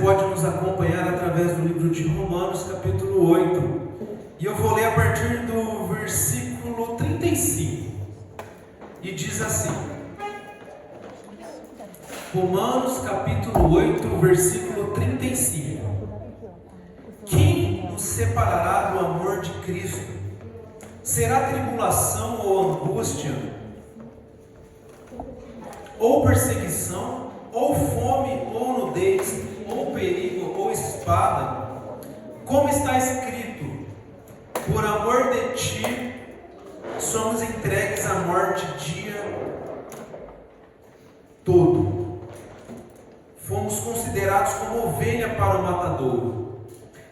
pode nos acompanhar através do livro de Romanos, capítulo 8. E eu vou ler a partir do versículo 35. E diz assim: Romanos, capítulo 8, versículo 35. Quem nos separará do amor de Cristo? Será tribulação ou angústia? Ou perseguição? Ou fome? Ou nudez? Ou perigo? Ou espada? Como está escrito: por amor de ti somos entregues à morte dia todo. Fomos considerados como ovelha para o matadouro.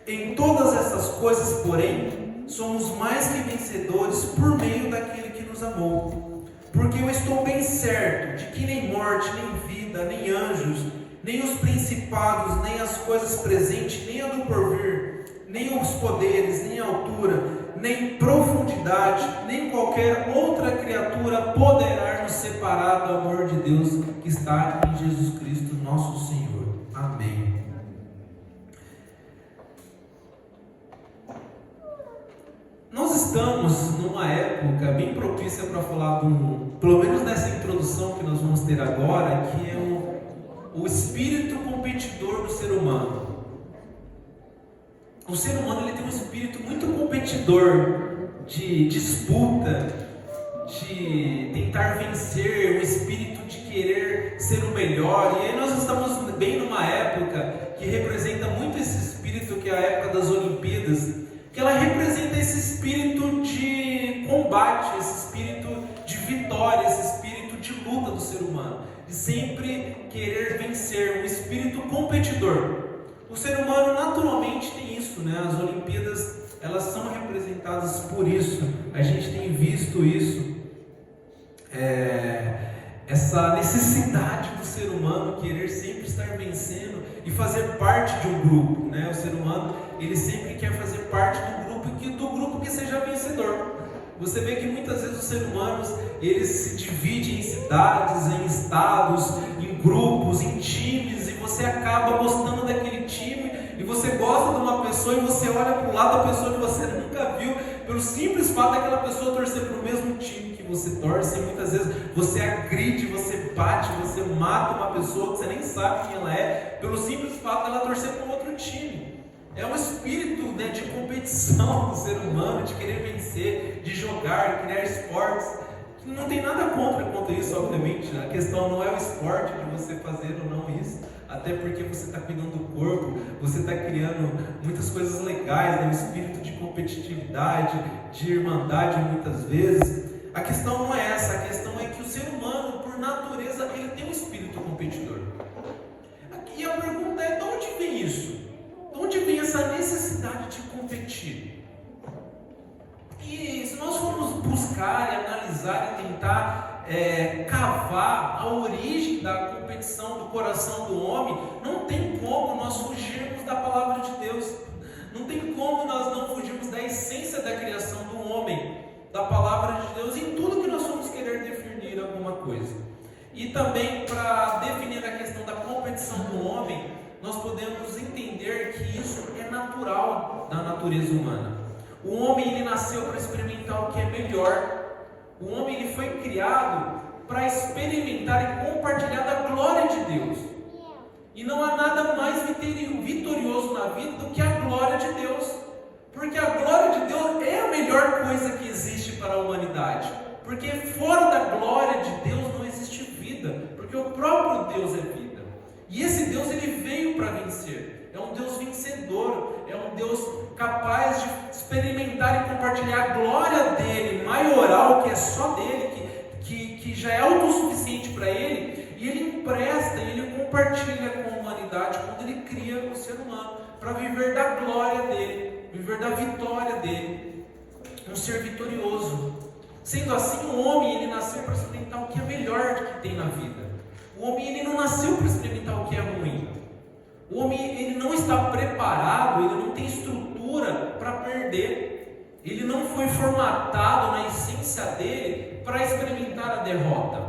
Em todas essas coisas, porém, somos mais que vencedores por meio daquele que nos amou. Porque eu estou bem certo de que nem morte, nem vida, nem anjos, nem os principados, nem as coisas presentes, nem a do porvir, nem os poderes, nem a altura, nem profundidade, nem qualquer outra criatura poderá nos separar do amor de Deus que está em Jesus Cristo, nosso Senhor. Amém. Nós estamos numa época bem propícia para falar pelo menos nessa introdução que nós vamos ter agora, que é o espírito competidor do ser humano. O ser humano ele tem um espírito muito competidor, de disputa, de tentar vencer, um espírito de querer ser o melhor. E aí nós estamos bem numa época que representa muito esse espírito, que é a época das Olimpíadas, que ela representa esse espírito de combate, esse espírito de vitória, esse espírito de luta do ser humano, de sempre querer vencer, um espírito competidor. O ser humano naturalmente tem isso, né? As Olimpíadas, elas são representadas por isso. A gente tem visto isso, essa necessidade do ser humano querer sempre estar vencendo e fazer parte de um grupo, né? O ser humano, ele sempre quer fazer parte do grupo que seja vencedor. Você vê que muitas vezes os seres humanos, eles se dividem em cidades, em estados, em grupos, em times, e você acaba gostando daquele time, e você gosta de uma pessoa, e você olha para o lado da pessoa que você nunca viu, pelo simples fato daquela pessoa torcer para o mesmo time que você torce, e muitas vezes você agride, você bate, você mata uma pessoa que você nem sabe quem ela é, pelo simples fato dela torcer para um outro time. É um espírito, né, de competição do ser humano, de querer vencer, de jogar, de criar esportes. Não tem nada contra isso, obviamente. A questão não é o esporte de você fazer ou não isso, até porque você está cuidando do corpo, você está criando muitas coisas legais, né? Um espírito de competitividade, de irmandade muitas vezes. A questão não é essa, a questão é que o ser humano, por natureza, ele tem um espírito competidor. E a pergunta é: de onde vem isso? De onde vem essa necessidade de competir? E se nós formos buscar e analisar e tentar cavar a origem da competição do coração do homem, não tem como nós fugirmos da palavra de Deus. Não tem como nós não fugirmos da essência da criação do homem, da palavra de Deus, em tudo que nós vamos querer definir alguma coisa. E também, para definir a questão da competição do homem, nós podemos entender que isso é natural da natureza humana. O homem, ele nasceu para experimentar o que é melhor. O homem, ele foi criado para experimentar e compartilhar da glória de Deus. E não há nada mais vitorioso na vida do que a glória de Deus. Porque a glória de Deus é a melhor coisa que existe para a humanidade. Porque fora da glória de Deus não existe vida. Porque o próprio Deus é vida. E esse Deus, ele veio para vencer. É um Deus vencedor. É um Deus capaz de experimentar e compartilhar a glória dele, maioral, que é só dele, que já é autossuficiente para ele. E ele empresta, ele compartilha com a humanidade quando ele cria o ser humano, para viver da glória dele, viver da vitória dele. Um ser vitorioso. Sendo assim, o homem, ele nasceu para experimentar o que é melhor que tem na vida. O homem, ele não nasceu para experimentar o que é ruim. O homem, ele não está preparado, ele não tem estrutura para perder. Ele não foi formatado na essência dele para experimentar a derrota.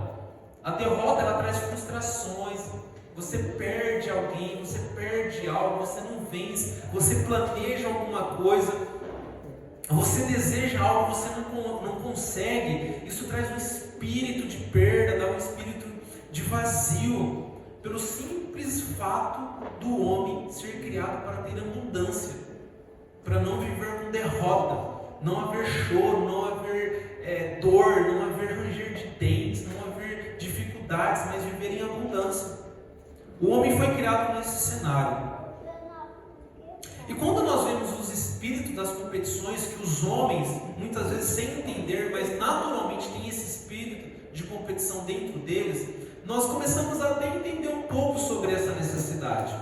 A derrota, ela traz frustrações, você perde alguém, você perde algo, você não vence, você planeja alguma coisa, você deseja algo, você não consegue. Isso traz um espírito de perda, dá um espírito de vazio, pelo simples fato do homem ser criado para ter abundância, para não viver com derrota, não haver choro, não haver dor, não haver ranger de dentes, não haver dificuldades, mas viver em abundância. O homem foi criado nesse cenário. E quando nós vemos os espíritos das competições, que os homens, muitas vezes sem entender, mas naturalmente tem esse espírito de competição dentro deles, nós começamos a até entender um pouco sobre essa necessidade.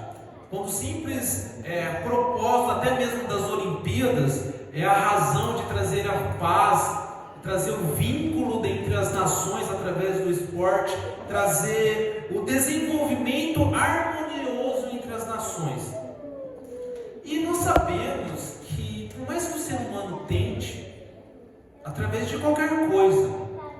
Quando o simples propósito, até mesmo das Olimpíadas, é a razão de trazer a paz, trazer o vínculo entre as nações através do esporte, trazer o desenvolvimento harmonioso entre as nações. E nós sabemos que, por mais que o ser humano tente, através de qualquer coisa,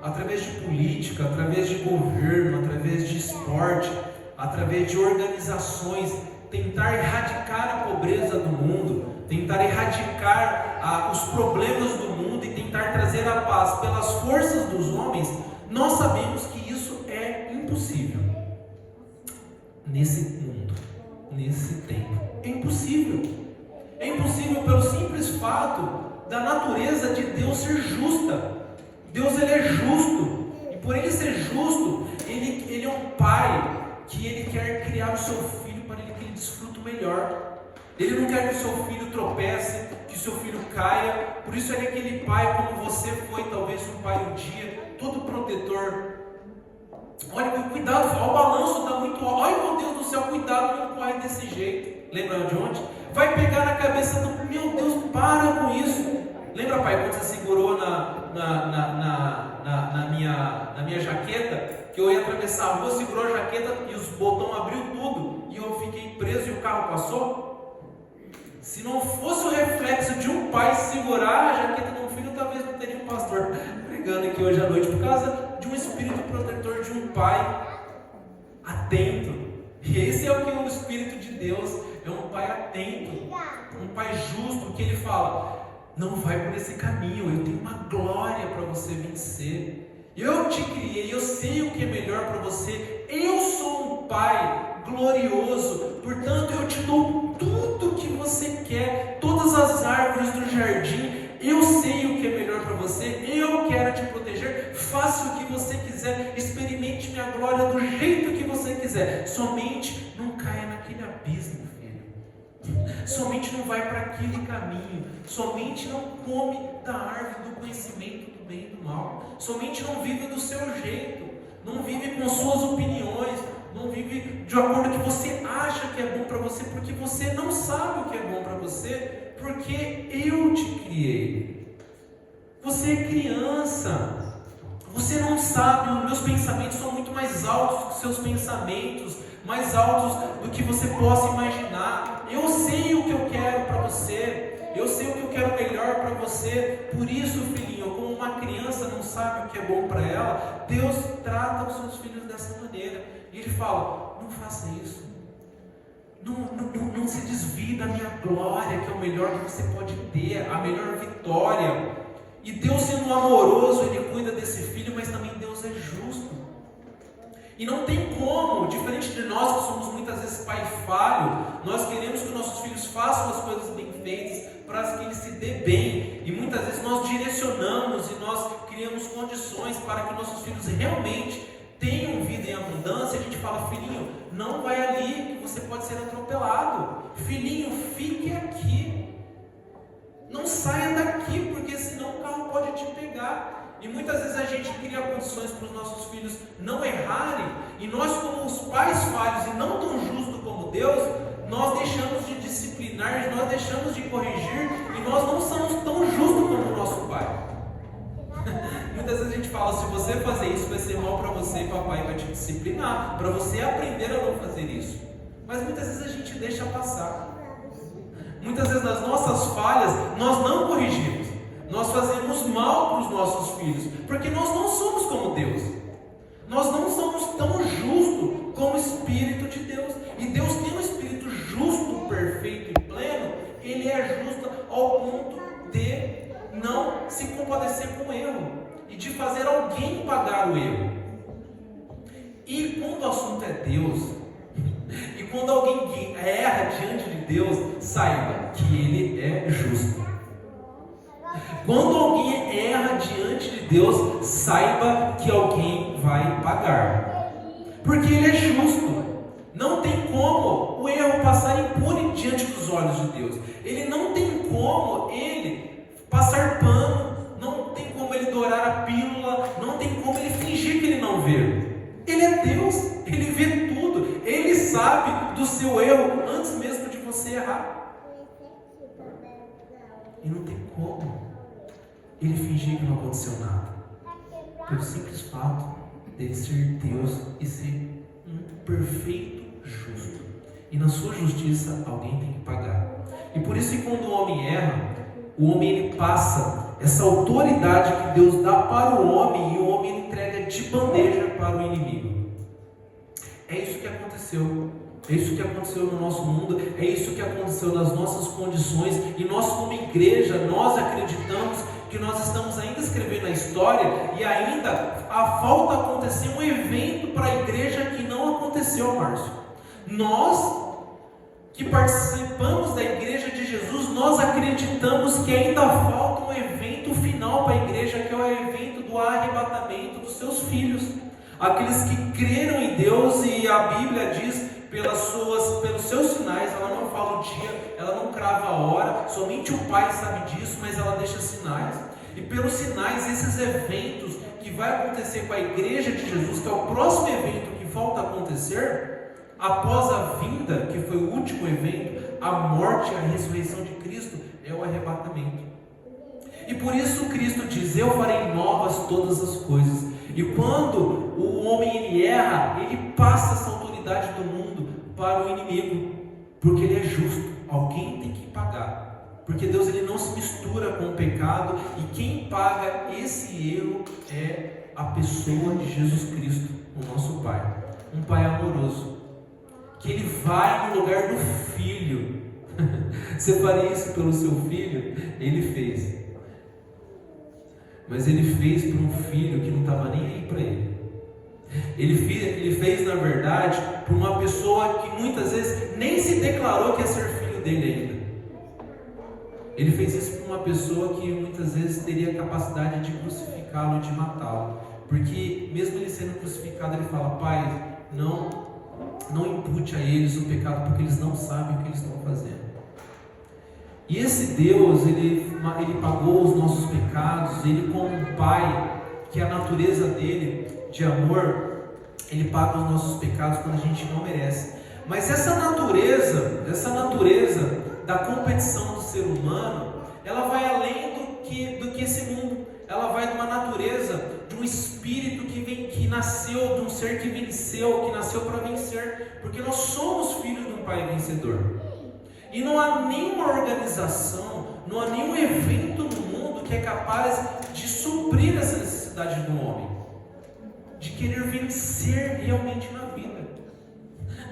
através de política, através de governo, através de esporte, através de organizações, tentar erradicar a pobreza do mundo, tentar erradicar os problemas do mundo e tentar trazer a paz pelas forças dos homens, nós sabemos que isso é impossível nesse mundo, nesse tempo. É impossível. É impossível pelo simples fato da natureza de Deus ser justa. Deus, ele é justo, e por ele ser justo, ele é um pai que ele quer criar o seu filho para que ele desfrute o melhor. Ele não quer que o seu filho tropece, que o seu filho caia. Por isso ele é aquele pai, como você foi talvez um pai um dia, todo protetor. Olha, cuidado, o balanço está muito alto. Olha, meu Deus do céu, cuidado, não corre desse jeito. Lembra de onde? Vai pegar na cabeça do... Meu Deus, para com isso. Lembra, pai, quando você segurou na minha jaqueta, que eu ia atravessar a rua, segurou a jaqueta e os botões abriu tudo, e eu fiquei preso e o carro passou? Se não fosse o reflexo de um pai segurar a jaqueta de um filho, talvez não teria um pastor pregando aqui hoje à noite, por causa de um espírito protetor de um pai atento. E esse é o que é o Espírito de Deus, é um pai atento, um pai justo, que ele fala: não vai por esse caminho, eu tenho uma glória para você vencer, eu te criei, eu sei o que é melhor para você, eu sou um pai glorioso, portanto eu te dou tudo o que você quer, todas as árvores do jardim, eu sei o que é melhor para você, eu quero te proteger, faça o que você quiser, experimente minha glória do jeito que você quiser, somente não caia naquele abismo, somente não vai para aquele caminho, somente não come da árvore do conhecimento do bem e do mal, somente não vive do seu jeito, não vive com suas opiniões, não vive de acordo com o que você acha que é bom para você, porque você não sabe o que é bom para você, porque eu te criei. Você é criança, você não sabe, os meus pensamentos são muito mais altos do que seus pensamentos, mais altos do que você possa imaginar. Eu sei o que eu quero para você, eu sei o que eu quero melhor para você. Por isso, filhinho, como uma criança não sabe o que é bom para ela, Deus trata os seus filhos dessa maneira. E Ele fala: não faça isso, não se desvie da minha glória, que é o melhor que você pode ter, a melhor vitória. E Deus, sendo amoroso, Ele cuida desse filho, mas também Deus é justo. E não tem como, diferente de nós que somos muitas vezes pai falho, nós queremos que nossos filhos façam as coisas bem feitas, para que ele se dê bem, e muitas vezes nós direcionamos e nós criamos condições para que nossos filhos realmente tenham vida em abundância. A gente fala: filhinho, não vai ali que você pode ser atropelado, filhinho, fique aqui, não saia daqui, porque senão o carro pode te pegar. E muitas vezes a gente cria condições para os nossos filhos não errarem, e nós, como os pais falhos e não tão justos como Deus, nós deixamos de disciplinar, nós deixamos de corrigir, e nós não somos tão justos como o nosso pai. Muitas vezes a gente fala: se você fazer isso vai ser mal para você, e papai vai te disciplinar, para você aprender a não fazer isso. Mas muitas vezes a gente deixa passar. Muitas vezes nas nossas falhas nós não corrigimos, nós fazemos mal para os nossos filhos, porque nós não somos como Deus, nós não somos tão justos com o Espírito de Deus. E Deus tem um Espírito justo, perfeito e pleno. Ele é justo ao ponto de não se compadecer com o erro e de fazer alguém pagar o erro. E quando o assunto é Deus, e quando alguém erra diante de Deus, saiba que Ele é justo. Quando alguém erra diante de Deus, saiba que alguém vai pagar, porque Ele é justo. Não tem como o erro passar impune diante dos olhos de Deus. Ele não tem como Ele passar pano, não tem como Ele dourar a pílula, não tem como Ele fingir que Ele não vê. Ele é Deus, Ele vê tudo, Ele sabe do seu erro antes mesmo de você errar. E não tem como Ele fingir que não aconteceu nada, pelo simples fato dele ser Deus e ser um perfeito justo. E na sua justiça alguém tem que pagar. E por isso que quando o homem erra, o homem ele passa essa autoridade que Deus dá para o homem, e o homem ele entrega de bandeja para o inimigo. É isso que aconteceu. É isso que aconteceu no nosso mundo, é isso que aconteceu nas nossas condições, e nós como igreja, nós acreditamos que nós estamos ainda escrevendo a história, e ainda falta acontecer um evento para a igreja que não aconteceu, Márcio. Nós que participamos da igreja de Jesus, nós acreditamos que ainda falta um evento final para a igreja, que é o evento do arrebatamento dos seus filhos, aqueles que creram em Deus. E a Bíblia diz, pelos seus sinais, ela não fala o dia, ela não crava a hora, somente o Pai sabe disso, mas ela deixa sinais. E pelos sinais, esses eventos que vai acontecer com a igreja de Jesus, que é o próximo evento que falta acontecer, após a vinda, que foi o último evento, a morte e a ressurreição de Cristo, é o arrebatamento. E por isso Cristo diz: eu farei novas todas as coisas. E quando o homem ele erra, ele passa essa autoridade do mundo para o inimigo, porque ele é justo, alguém tem que pagar, porque Deus ele não se mistura com o pecado, e quem paga esse erro é a pessoa de Jesus Cristo, o nosso Pai, um Pai amoroso, que Ele vai no lugar do Filho. Você faria isso pelo seu filho? Ele fez, mas Ele fez por um filho que não estava nem aí para Ele. Ele fez, na verdade, por uma pessoa que muitas vezes nem se declarou que ia ser filho dele ainda. Ele fez isso por uma pessoa que muitas vezes teria a capacidade de crucificá-lo e de matá-lo, porque mesmo ele sendo crucificado, ele fala: Pai, não impute a eles o pecado, porque eles não sabem o que eles estão fazendo. E esse Deus, ele pagou os nossos pecados. Ele, como um Pai, que a natureza dele de amor, ele paga os nossos pecados quando a gente não merece. Mas essa natureza da competição do ser humano, ela vai além do que esse mundo. Ela vai de uma natureza, de um espírito que nasceu, de um ser que venceu, que nasceu para vencer, porque nós somos filhos de um Pai vencedor. E não há nenhuma organização, não há nenhum evento no mundo que é capaz de suprir essa necessidade do homem, de querer vencer realmente na vida.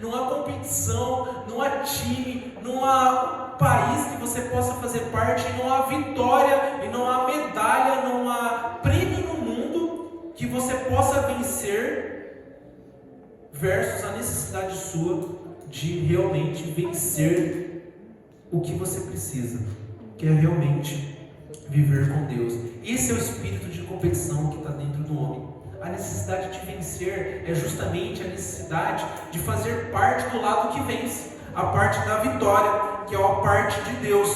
Não há competição, não há time, não há país que você possa fazer parte, não há vitória, e não há medalha, não há prêmio no mundo que você possa vencer versus a necessidade sua de realmente vencer o que você precisa, que é realmente viver com Deus. Esse é o espírito de competição que está dentro do homem. A necessidade de vencer é justamente a necessidade de fazer parte do lado que vence, a parte da vitória, que é a parte de Deus.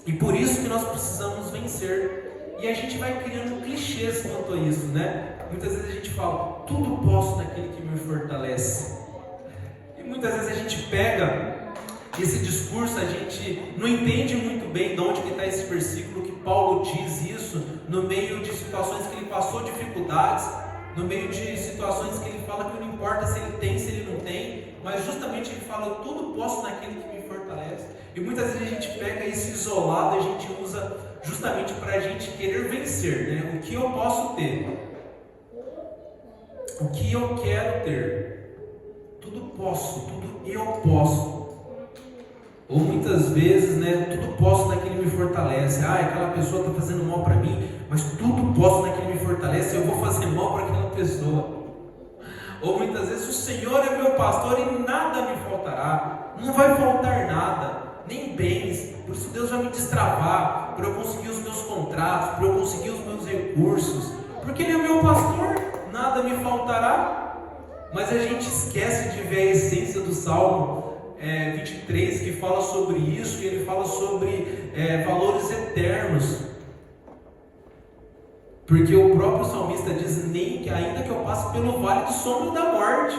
E por isso que nós precisamos vencer. E a gente vai criando clichês quanto a isso, né? Muitas vezes a gente fala: tudo posso naquele que me fortalece. E muitas vezes a gente pega esse discurso, a gente não entende muito bem de onde que está esse versículo, que Paulo diz isso no meio de situações que ele passou dificuldades, no meio de situações que ele fala que não importa se ele tem, se ele não tem, mas justamente ele fala: tudo posso naquele que me fortalece. E muitas vezes a gente pega isso isolado e a gente usa justamente para a gente querer vencer, né? O que eu posso ter, o que eu quero ter. tudo posso, tudo eu posso. Ou muitas vezes, tudo posso naquele que me fortalece. Aquela pessoa está fazendo mal para mim, mas tudo posso naquele que me fortalece, eu vou fazer mal para aquela pessoa. Ou muitas vezes, o Senhor é meu pastor e nada me faltará. Não vai faltar nada, nem bens. Por isso Deus vai me destravar, para eu conseguir os meus contratos, para eu conseguir os meus recursos. Porque Ele é meu pastor, nada me faltará. Mas a gente esquece de ver a essência do Salmo 23, que fala sobre isso, e ele fala sobre valores eternos. Porque o próprio salmista diz: nem que ainda que eu passe pelo vale do sombra da morte,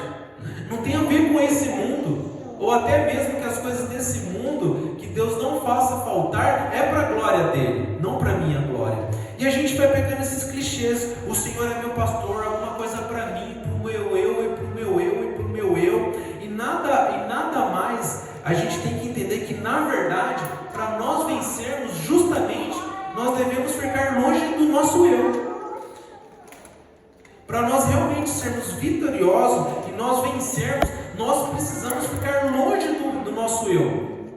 não tem a ver com esse mundo, ou até mesmo que as coisas desse mundo, que Deus não faça faltar, é para a glória dele, não para a minha glória. E a gente vai pegando esses clichês: o Senhor é meu pastor, alguma coisa para mim, para o meu eu, e para o meu eu, e para o meu eu, e nada mais. A gente tem que entender que, na verdade, para nós vencermos, justamente, nós devemos ficar longe do nosso eu. Para nós realmente sermos vitoriosos e nós vencermos, nós precisamos ficar longe do nosso eu.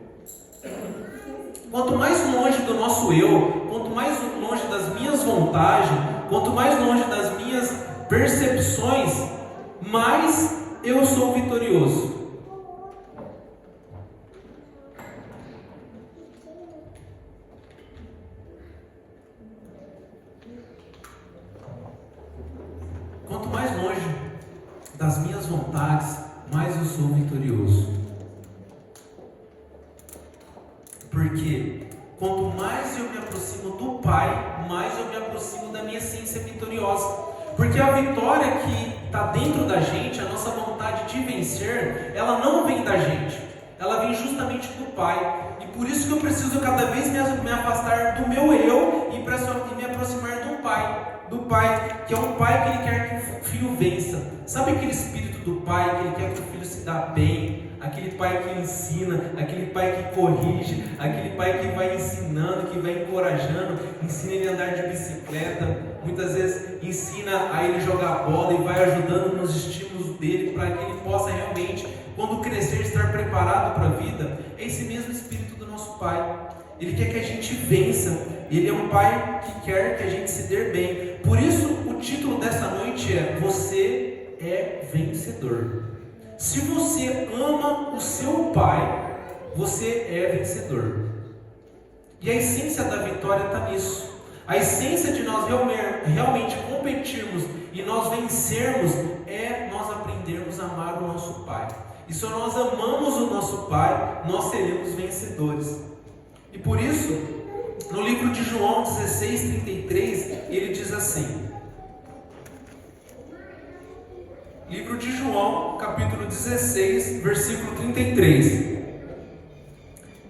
Quanto mais longe do nosso eu, quanto mais longe das minhas vontades, quanto mais longe das minhas percepções, mais eu sou vitorioso. Quanto mais longe das minhas vontades, mais eu sou vitorioso. Porque quanto mais eu me aproximo do Pai, mais eu me aproximo da minha essência vitoriosa. Porque a vitória que está dentro da gente, a nossa vontade de vencer, ela não vem da gente, ela vem justamente do Pai. E por isso que eu preciso cada vez me afastar do meu eu e me aproximar do Pai. Do Pai, que é um Pai que Ele quer que o filho vença. Sabe aquele espírito do Pai que Ele quer que o filho se dá bem? Aquele Pai que ensina, aquele Pai que corrige, aquele Pai que vai ensinando, que vai encorajando, ensina ele a andar de bicicleta, muitas vezes ensina a ele jogar bola e vai ajudando nos estímulos dele para que ele possa realmente, quando crescer, estar preparado para a vida. É esse mesmo espírito do nosso Pai. Ele quer que a gente vença. Ele é um Pai que quer que a gente se dê bem. Por isso o título dessa noite é: você é vencedor. Se você ama o seu Pai, você é vencedor. E a essência da vitória está nisso. A essência de nós realmente competirmos e nós vencermos é nós aprendermos a amar o nosso Pai. E se nós amamos o nosso Pai, nós seremos vencedores. E por isso, no livro de João 16:33, ele diz assim. Livro de João, capítulo 16, versículo 33.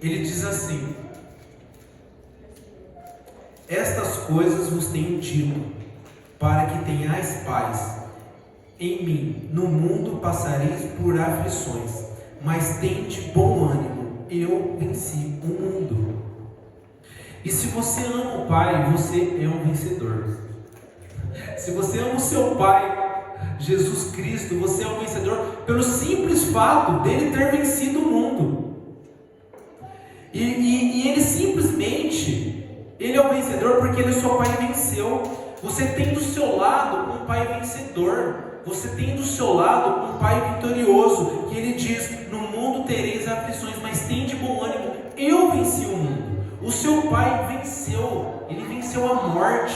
Ele diz assim: estas coisas vos tenho dito, para que tenhais paz. Em mim, no mundo passareis por aflições, mas tende bom ânimo, eu venci o mundo. E se você ama o Pai, você é um vencedor. Se você ama o seu Pai, Jesus Cristo, você é um vencedor pelo simples fato dele ter vencido o mundo. E ele simplesmente, ele é o vencedor porque ele, seu Pai, venceu. Você tem do seu lado um Pai vencedor. Você tem do seu lado um Pai vitorioso, que ele diz: no mundo tereis aflições, mas tende bom ânimo, eu venci o mundo. O seu Pai venceu, ele venceu a morte,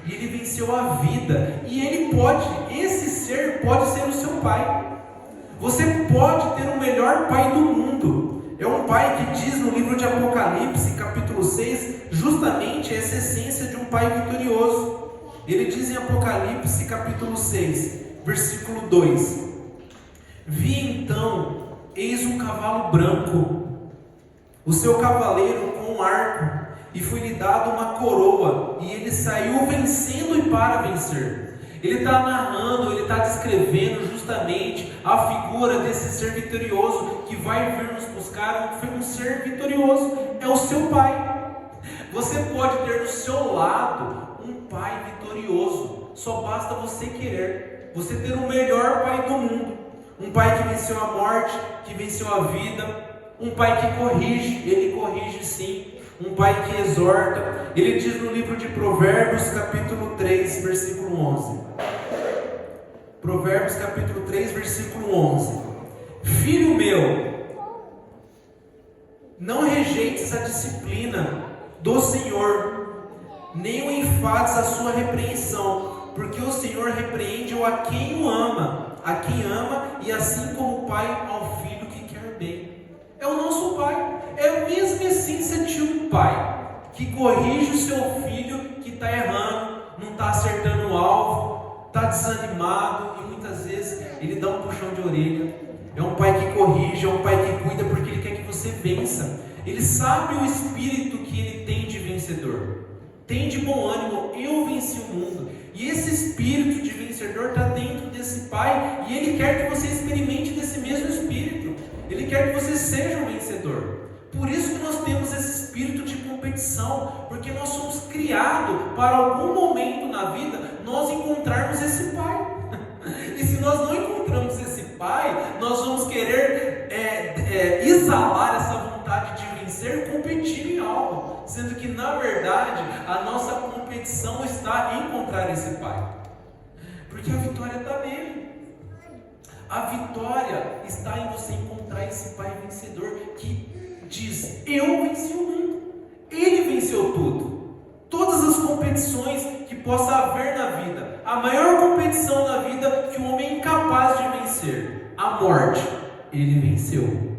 e ele venceu a vida, e ele pode, esse ser pode ser o seu Pai. Você pode ter o melhor Pai do mundo. É um Pai que diz no livro de Apocalipse, capítulo 6, justamente essa essência de um Pai vitorioso. Ele diz em Apocalipse, capítulo 6, versículo 2: vi então, eis um cavalo branco, o seu cavaleiro com um arco, e foi-lhe dado uma coroa, e ele saiu vencendo e para vencer. Ele está narrando, ele está descrevendo justamente a figura desse ser vitorioso que vai vir nos buscar. Um ser vitorioso é o seu Pai. Você pode ter do seu lado um Pai vitorioso, só basta você querer. Você ter o melhor Pai do mundo, Um pai que venceu a morte, que venceu a vida. Um pai que corrige, ele corrige sim. Um pai que exorta. Ele diz no livro de Provérbios, capítulo 3, versículo 11. Provérbios, capítulo 3, versículo 11. Filho meu, não rejeites a disciplina do Senhor, nem o enfades a sua repreensão, porque o Senhor repreende a quem o ama, e assim como o pai ao filho que quer bem. É o nosso pai, é a mesma essência de um pai, que corrige o seu filho que está errando, não está acertando o alvo, está desanimado, e muitas vezes ele dá um puxão de orelha. É um pai que corrige, é um pai que cuida, porque ele quer que você vença. Ele sabe o espírito que ele tem de vencedor. Tem de bom ânimo, eu venci o mundo. E esse espírito de vencedor está dentro desse pai, e ele quer que você experimente desse mesmo espírito. Ele quer que você seja um vencedor. Por isso que nós temos esse espírito de competição, porque nós somos criados para algum momento na vida nós encontrarmos esse pai. E se nós não encontramos esse pai, nós vamos querer exalar essa vontade de vencer, competindo em algo, sendo que na verdade a nossa competição está em encontrar esse pai, porque a vitória está nele. A vitória está em você encontrar esse pai vencedor que diz: eu venci o mundo, ele venceu tudo, todas as competições que possa haver na vida. A maior competição na vida que o homem é incapaz de vencer, a morte, ele venceu.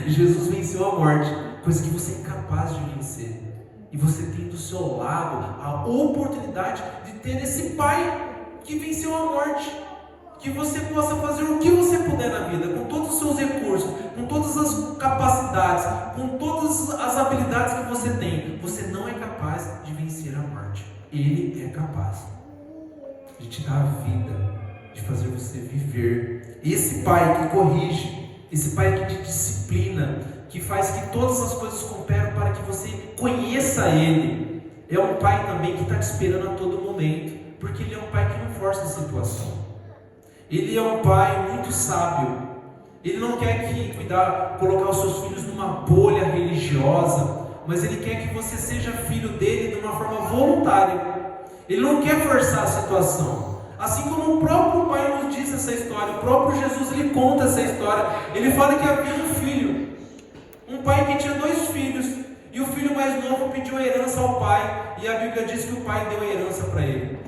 Jesus venceu a morte, coisa que você é incapaz de vencer. E você tem do seu lado a oportunidade de ter esse pai que venceu a morte, que você possa fazer o que você puder na vida, com todos os seus recursos, com todas as capacidades, com todas as habilidades que você tem. Você não é capaz de vencer a morte. Ele é capaz de te dar a vida, de fazer você viver. Esse pai que corrige, esse pai que te disciplina, que faz que todas as coisas cooperam para que você conheça ele, é um pai também que está te esperando a todo momento, porque ele é um pai que não força a situação. Ele é um pai muito sábio. Ele não quer colocar os seus filhos numa bolha religiosa, mas ele quer que você seja filho dele de uma forma voluntária. Ele não quer forçar a situação. Assim como o próprio pai nos diz essa história, o próprio Jesus ele conta essa história. Ele fala que havia um filho, um pai que tinha 2 filhos, e o filho mais novo pediu a herança ao pai, e a Bíblia diz que o pai deu a herança para ele.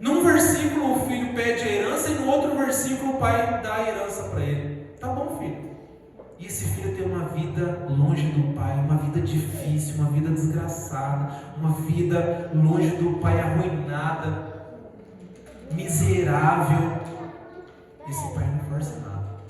Num versículo o filho pede a herança, e no outro versículo o pai dá a herança para ele. Tá bom, filho. E esse filho tem uma vida longe do pai, uma vida difícil, uma vida desgraçada, uma vida longe do pai, arruinada, miserável. Esse pai não força nada.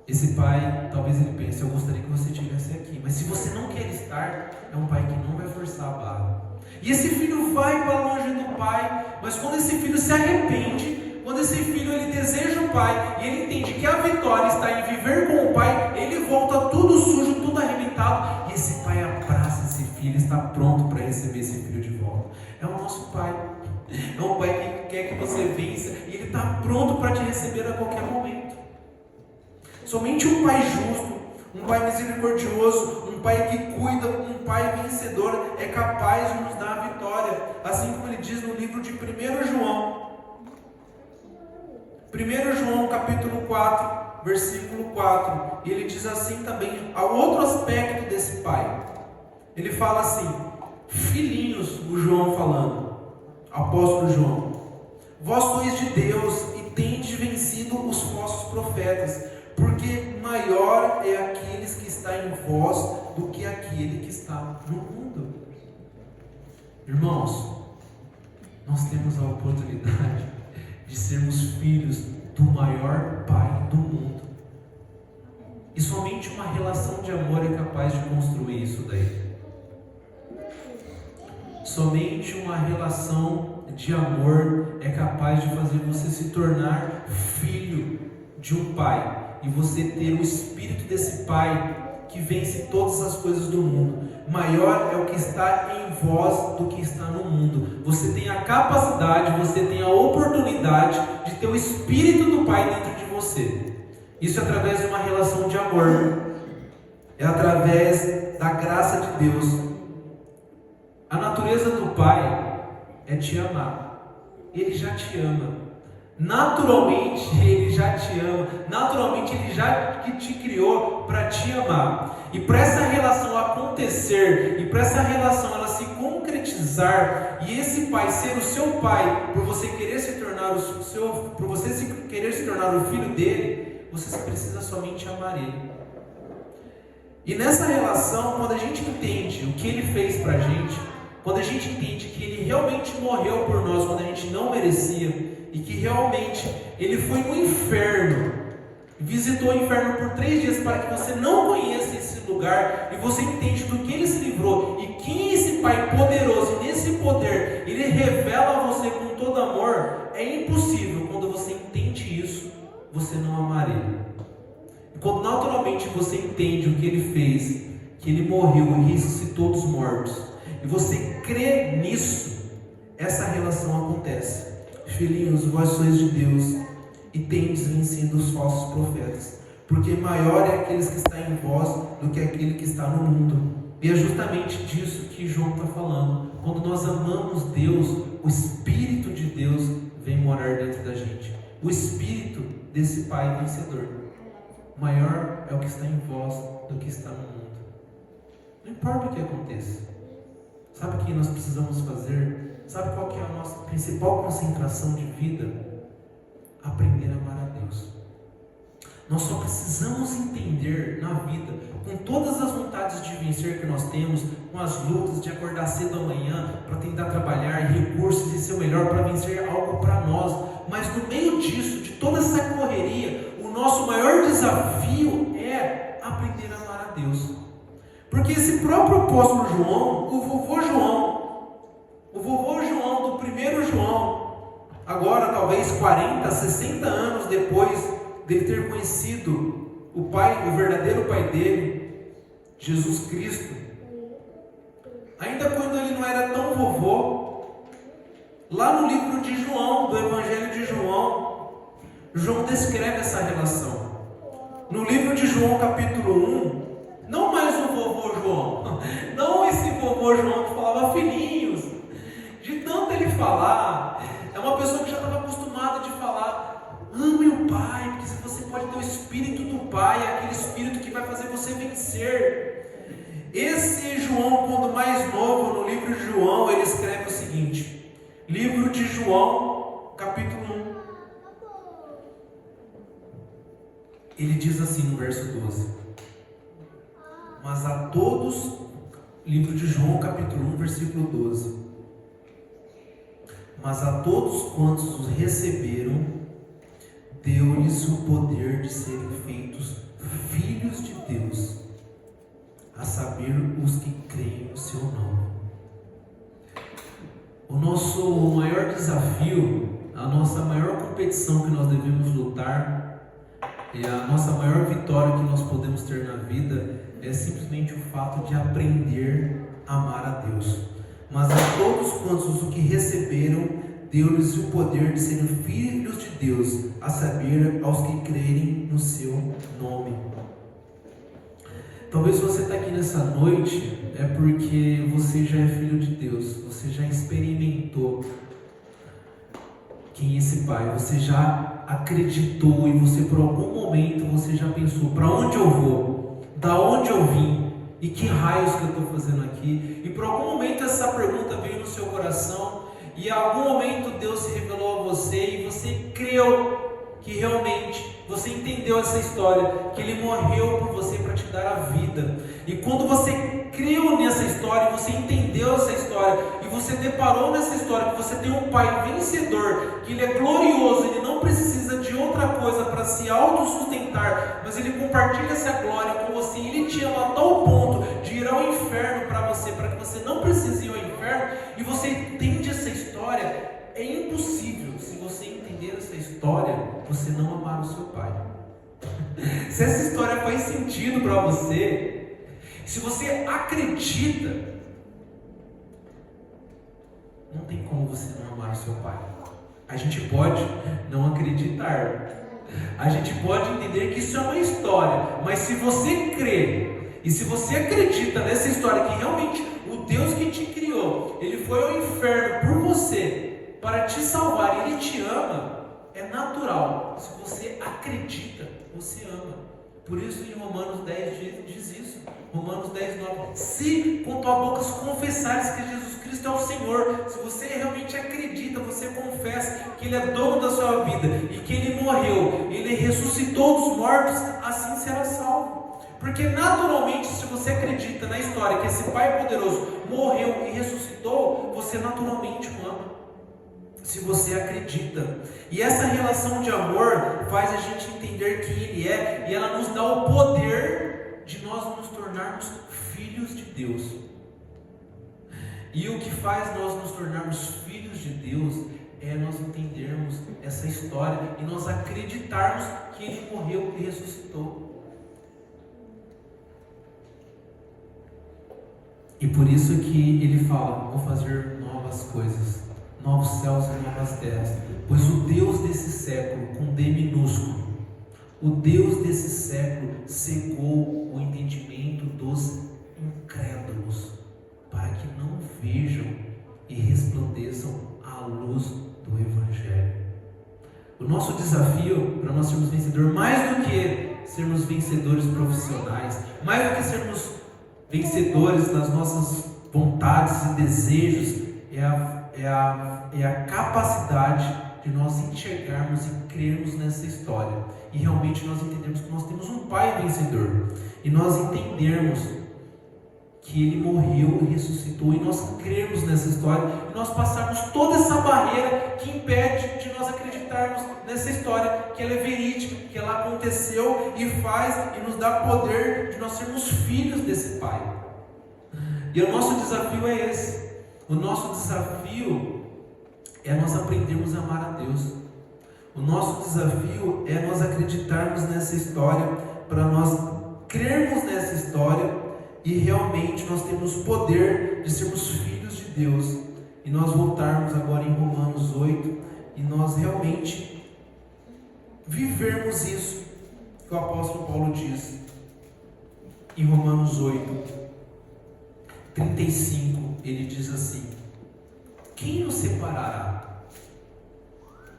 Esse pai, talvez ele pense: eu gostaria que você estivesse aqui, mas se você não quer estar, é um pai que não vai forçar a barra. E esse filho vai para longe do pai, mas quando esse filho se arrepende, quando esse filho ele deseja o pai, e ele entende que a vitória está em viver com o pai, ele volta tudo sujo, tudo arrebentado, e esse pai abraça esse filho, está pronto para receber esse filho de volta. É o nosso pai. É um pai que quer que você vença, e ele está pronto para te receber a qualquer momento. Somente um pai justo, um pai misericordioso, um pai que cuida, um pai vencedor é capaz de nos dar a vitória, assim como ele diz no livro de 1 João. 1 João capítulo 4, versículo 4, e ele diz assim também, ao outro aspecto desse pai. Ele fala assim: filhinhos, o João falando, apóstolo João, vós sois de Deus e tendes vencido os falsos profetas, porque maior é aqueles que está em vós do que aquele que está no mundo. Irmãos, nós temos a oportunidade de sermos filhos do maior pai do mundo, e somente uma relação de amor é capaz de construir isso daí. Somente uma relação de amor é capaz de fazer você se tornar filho de um pai, e você ter o espírito desse pai que vence todas as coisas do mundo. Maior é o que está em vós do que está no mundo. Você tem a capacidade, você tem a oportunidade de ter o espírito do pai dentro você. Isso é através de uma relação de amor. É através da graça de Deus. A natureza do Pai é te amar. Ele já te ama. Naturalmente Ele já te ama. Naturalmente Ele já te criou para te amar. E para essa relação acontecer, e para essa relação ela se concretizar, e esse Pai ser o seu Pai, por você querer se tornar o filho dele, você precisa somente amar Ele. E nessa relação, quando a gente entende o que Ele fez para a gente, quando a gente entende que Ele realmente morreu por nós quando a gente não merecia, e que realmente Ele foi no inferno, visitou o inferno por 3 dias para que você não conheça esse lugar, e você entende do que Ele se livrou, e quem é esse Pai poderoso, e nesse poder Ele revela a você com todo amor, é impossível, quando você entende isso, você não amar Ele. Quando naturalmente você entende o que Ele fez, que Ele morreu e ressuscitou dos mortos, e você crê nisso, essa relação acontece. Filhinhos, vós sois de Deus, e tendes vencido os falsos profetas, porque maior é aqueles que está em vós do que aquele que está no mundo. E é justamente disso que João está falando. Quando nós amamos Deus, o Espírito de Deus vem morar dentro da gente. O Espírito desse Pai vencedor. Maior é o que está em vós do que está no mundo. Não importa o que aconteça. Sabe o que nós precisamos fazer? Sabe qual que é a nossa principal concentração de vida? Aprender a amar a Deus. Nós só precisamos entender na vida, com todas as vontades de vencer que nós temos, com as lutas de acordar cedo amanhã para tentar trabalhar, recursos e ser o melhor para vencer algo para nós. Mas no meio disso, de toda essa correria, o nosso maior desafio é aprender a amar a Deus. Porque esse próprio apóstolo João, o vovô João do primeiro João, agora talvez 40, 60 anos depois dele ter conhecido o Pai, o verdadeiro Pai dele, Jesus Cristo, ainda quando ele não era tão vovô, lá no livro de João, do Evangelho de João, João descreve essa relação. No livro de João capítulo 1, não mais o vovô João, não esse vovô João que falava filhinhos, de tanto ele falar, é uma pessoa que já estava acostumada de falar, ame o Pai, porque você pode ter o Espírito do Pai, aquele Espírito que vai fazer você vencer. Esse João, quando mais novo, no livro de João, ele escreve o seguinte, livro de João, capítulo 1, ele diz assim no verso 12, mas a todos, livro de João capítulo 1, versículo 12, mas a todos quantos os receberam, deu-lhes o poder de serem feitos filhos de Deus, a saber, os que creem no seu nome. O nosso maior desafio, a nossa maior competição que nós devemos lutar, e a nossa maior vitória que nós podemos ter na vida, é simplesmente o fato de aprender a amar a Deus. Mas a todos quantos o que receberam, deu-lhes o poder de serem filhos de Deus, a saber, aos que crerem no seu nome. Talvez você está aqui nessa noite, é porque você já é filho de Deus, você já experimentou quem é esse Pai, você já acreditou e você por algum momento você já pensou, para onde eu vou? Da onde eu vim? E que raios que eu estou fazendo aqui? E por algum momento essa pergunta veio no seu coração, e em algum momento Deus se revelou a você, e você creu que realmente você entendeu essa história, que Ele morreu por você para te dar a vida. E quando você creu nessa história, você entendeu essa história, e você deparou nessa história que você tem um Pai vencedor, que Ele é glorioso, Ele não precisa de outra coisa para se autossustentar, mas Ele compartilha essa glória com você, e Ele te ama a tal ponto de ir ao inferno para que você não precise ir ao inferno, e você entende essa história. É impossível, se você entender essa história, você não amar o seu Pai. Se essa história faz sentido para você, se você acredita, não tem como você não amar o seu Pai. A gente pode não acreditar, A gente pode entender que isso é uma história, mas se você crê e se você acredita nessa história que realmente o Deus que te criou, Ele foi ao inferno por você para te salvar, Ele te ama, é natural. Se você acredita, você ama. Por isso em Romanos 10 diz isso. Romanos 10, 9. Se com tua boca confessares que Jesus Cristo é o Senhor, se você realmente acredita, você confessa que Ele é dono da sua vida e que Ele morreu, Ele ressuscitou dos mortos, assim será salvo. Porque naturalmente, se você acredita na história que esse Pai poderoso morreu e ressuscitou, você naturalmente o ama. Se você acredita. E essa relação de amor faz a gente entender quem Ele é, e ela nos dá o poder de nós nos tornarmos filhos de Deus. E o que faz nós nos tornarmos filhos de Deus é nós entendermos essa história e nós acreditarmos que Ele morreu e ressuscitou. E por isso que Ele fala: vou fazer novas coisas, novos céus e novas terras, pois o Deus desse século, com D minúsculo, o Deus desse século cegou o entendimento dos incrédulos, para que não vejam e resplandeçam a luz do Evangelho. O nosso desafio para nós sermos vencedores, mais do que sermos vencedores profissionais, mais do que sermos vencedores nas nossas vontades e desejos, é a capacidade de nós enxergarmos e crermos nessa história e realmente nós entendermos que nós temos um Pai vencedor, e nós entendermos que Ele morreu e ressuscitou, e nós crermos nessa história e nós passarmos toda essa barreira que impede de nós acreditarmos nessa história, que ela é verídica, que ela aconteceu e faz e nos dá poder de nós sermos filhos desse Pai. E o nosso desafio é esse. O nosso desafio é nós aprendermos a amar a Deus. O nosso desafio é nós acreditarmos nessa história, para nós crermos nessa história e realmente nós temos poder de sermos filhos de Deus. E nós voltarmos agora em Romanos 8 e nós realmente vivermos isso que o apóstolo Paulo diz em Romanos 8, 35, ele diz assim: quem nos separará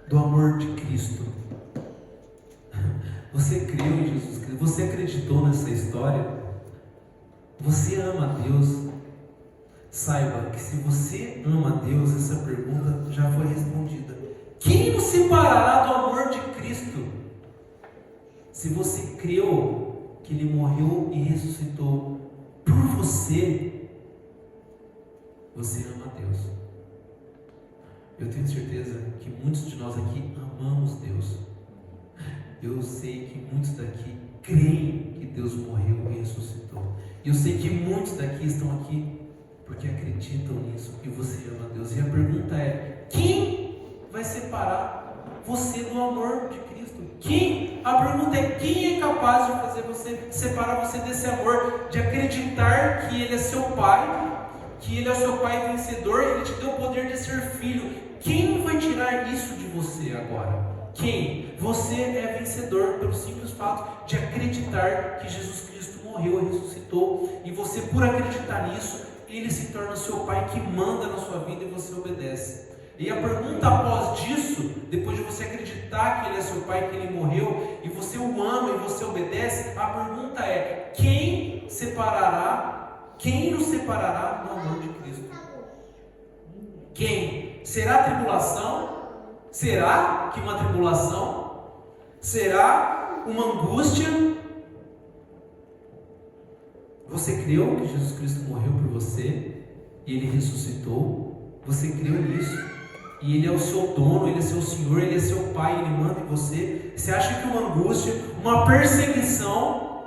do amor de Cristo? Você creu em Jesus Cristo? Você acreditou nessa história? Você ama a Deus? Saiba que se você ama a Deus, essa pergunta já foi respondida. Quem nos separará do amor de Cristo? Se você creu que Ele morreu e ressuscitou por você, você ama a Deus. Eu tenho certeza que muitos de nós aqui amamos Deus. Eu sei que muitos daqui creem que Deus morreu e ressuscitou. E eu sei que muitos daqui estão aqui porque acreditam nisso, que você ama a Deus. E a pergunta é: quem vai separar você do amor de Cristo? Quem? A pergunta é: quem é capaz de fazer você, separar você desse amor, de acreditar que Ele é seu Pai, que Ele é o seu Pai vencedor, Ele te deu o poder de ser filho? Quem vai tirar isso de você agora? Quem? Você é vencedor pelo simples fato de acreditar que Jesus Cristo morreu e ressuscitou, e você, por acreditar nisso, Ele se torna seu Pai que manda na sua vida e você obedece. E a pergunta após disso, depois de você acreditar que Ele é seu Pai, que Ele morreu, e você o ama e você obedece, a pergunta é: quem nos separará do amor de Cristo? Quem? Será tribulação? Será que uma tribulação? Será uma angústia? Você creu que Jesus Cristo morreu por você e Ele ressuscitou? Você creu nisso? E Ele é o seu dono, Ele é seu Senhor, Ele é seu Pai, Ele manda em você. Você acha que uma angústia, uma perseguição,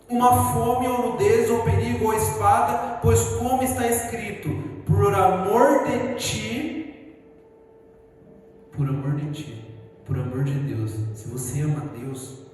uma fome ou nudez ou perigo ou espada, pois como está escrito: por amor de ti, por amor de Deus. Se você ama a Deus,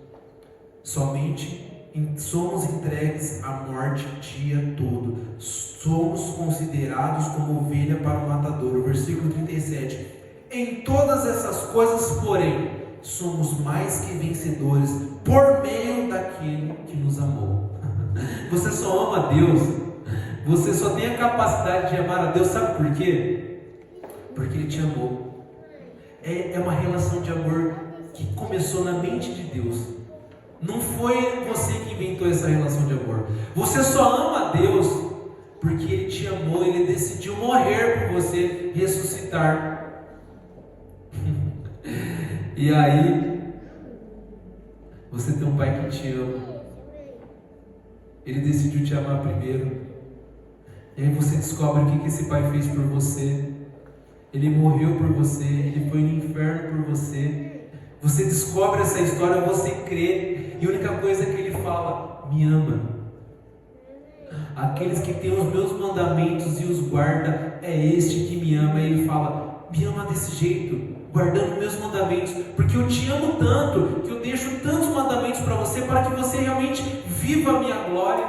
somente somos entregues à morte o dia todo. Somos considerados como ovelha para o matador. O versículo 37. Em todas essas coisas, porém, somos mais que vencedores por meio daquele que nos amou. Você só ama a Deus, você só tem a capacidade de amar a Deus, sabe por quê? Porque Ele te amou. É uma relação de amor que começou na mente de Deus. Não foi você que inventou essa relação de amor. Você só ama a Deus porque Ele te amou, Ele decidiu morrer por você, ressuscitar. E aí, você tem um pai que te ama. Ele decidiu te amar primeiro. E aí você descobre o que esse pai fez por você. Ele morreu por você, Ele foi no inferno por você. Você descobre essa história, você crê. E a única coisa que Ele fala: me ama. Aqueles que têm os meus mandamentos e os guarda, é este que me ama. E Ele fala: me ama desse jeito, guardando meus mandamentos, porque eu te amo tanto, que eu deixo tantos mandamentos para você, para que você realmente viva a minha glória.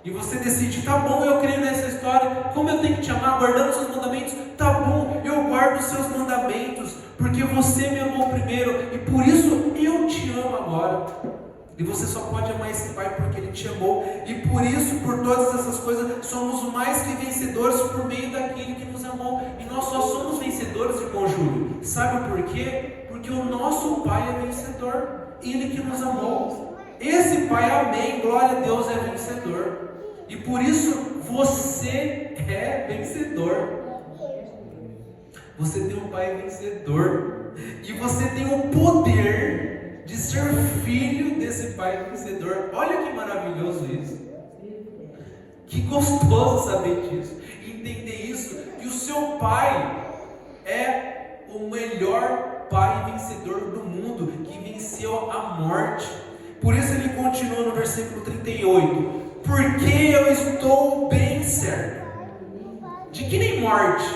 E você decide: tá bom, eu creio nessa história, como eu tenho que te amar, guardando os seus mandamentos, tá bom, eu guardo os seus mandamentos, porque você me amou primeiro, e por isso eu te amo agora. E você só pode amar esse pai porque Ele te amou, e por isso, por todas essas coisas, somos mais que vencedores por meio daquele que nos amou. E nós só somos vencedores, irmão Júlio, sabe por quê? Porque o nosso pai é vencedor, Ele que nos amou. Esse pai, amém, glória a Deus, é vencedor. E por isso você é vencedor. Você tem um pai vencedor, e você tem o poder de ser filho desse pai vencedor. Olha que maravilhoso isso. Que gostoso saber disso, entender isso, que o seu pai é o melhor pai vencedor do mundo, que venceu a morte. Por isso ele continua no versículo 38: porque eu estou bem certo de que nem morte,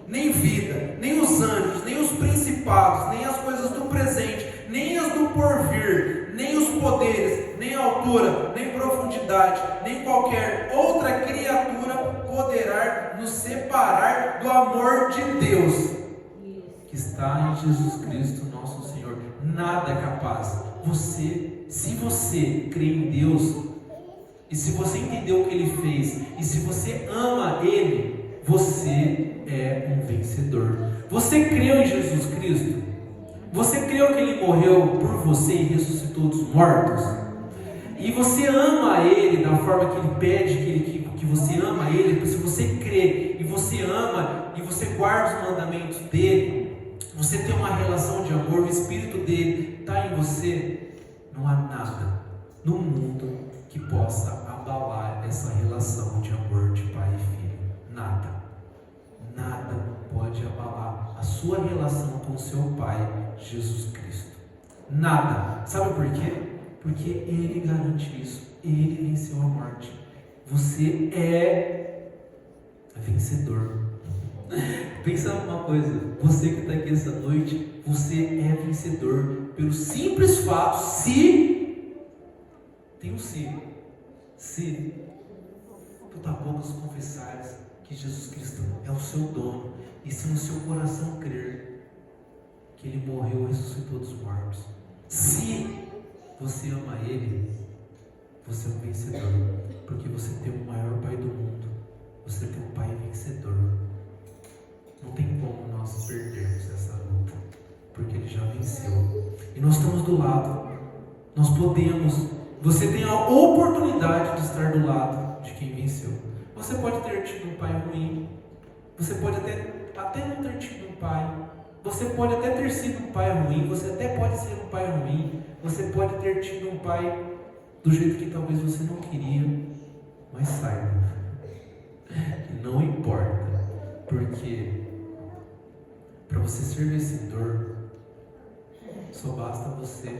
nem vida, nem os anjos, nem os principados, nem as coisas do presente, nem as do porvir, nem os poderes, nem altura, nem profundidade, nem qualquer outra criatura poderá nos separar do amor de Deus que está em Jesus Cristo nosso Senhor. Nada é capaz. Se você crê em Deus, e se você entendeu o que Ele fez, e se você ama Ele, você é um vencedor. Você creu em Jesus Cristo? Você creu que Ele morreu por você e ressuscitou dos mortos? E você ama Ele da forma que Ele pede que você ama Ele? Se você crê e você ama e você guarda os mandamentos dEle, você tem uma relação de amor, o Espírito dEle está em você, não há nada no mundo que possa abalar essa relação de amor de pai e filho. Nada pode abalar a sua relação com o seu pai, Jesus Cristo. Nada. Sabe por quê? Porque Ele garante isso. Ele venceu a morte. Você é vencedor. Pensa numa coisa: você que está aqui essa noite, você é vencedor pelo simples fato, se tu tá poucos confessares que Jesus Cristo é o seu dono, e se no seu coração crer que Ele morreu e ressuscitou dos mortos, se você ama Ele, você é um vencedor, porque você tem o maior pai do mundo, você tem um pai vencedor. Não tem como nós perdermos essa luta, porque Ele já venceu, e nós estamos do lado, nós podemos. Você tem a oportunidade de estar do lado de quem venceu. Você pode ter tido um pai ruim, você pode até não ter tido um pai, você pode até ter sido um pai ruim, você até pode ser um pai ruim, você pode ter tido um pai do jeito que talvez você não queria, mas saiba que não importa, porque para você ser vencedor, só basta você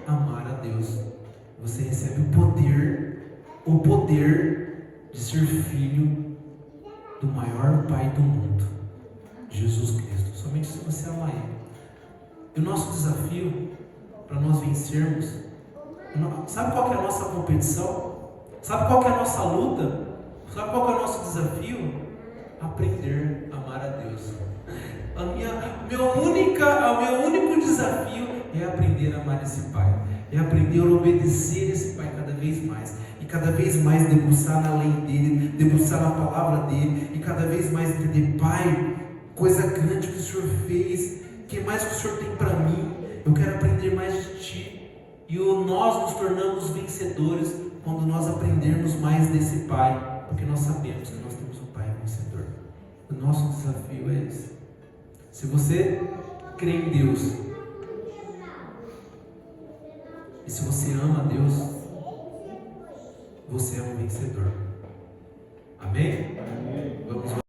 amar a Deus. Você recebe o poder de ser filho do maior pai do mundo, Jesus Cristo. Somente se você amar Ele. E o nosso desafio para nós vencermos, sabe qual que é a nossa competição? Sabe qual que é a nossa luta? Sabe qual que é o nosso desafio? Aprender a amar a Deus. amar esse Pai, é aprender a obedecer esse Pai cada vez mais, e cada vez mais debruçar na lei dele, debruçar na palavra dele, e cada vez mais entender: Pai, coisa grande que o Senhor fez, o que mais que o Senhor tem para mim? Eu quero aprender mais de Ti. E nós nos tornamos vencedores quando nós aprendermos mais desse Pai, porque nós sabemos que nós temos um Pai vencedor. O nosso desafio é esse. Se você crê em Deus, e se você ama a Deus, você é um vencedor. Amém? Amém. Vamos